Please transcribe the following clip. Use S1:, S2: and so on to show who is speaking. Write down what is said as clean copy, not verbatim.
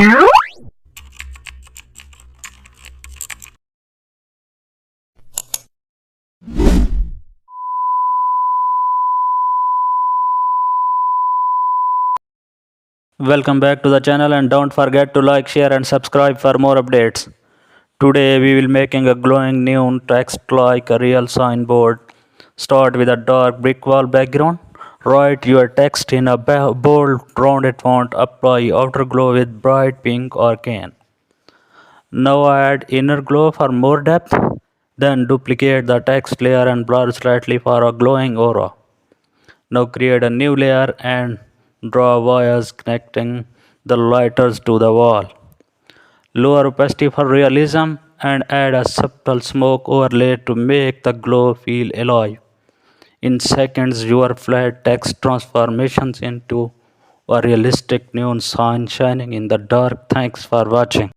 S1: Welcome back to the channel and don't forget to like, share and subscribe for more updates. Today we will making a glowing neon text like a real signboard. Start with a dark brick wall background. Write your text in a bold rounded font. Apply outer glow with bright pink or can. Now add inner glow for more depth. Then duplicate the text layer and blur slightly for a glowing aura. Now create a new layer and draw wires connecting the lighters to the wall. Lower opacity for realism and add a subtle smoke overlay to make the glow feel alive. In seconds, your flat text transformations into a realistic neon sign shining in the dark. Thanks for watching.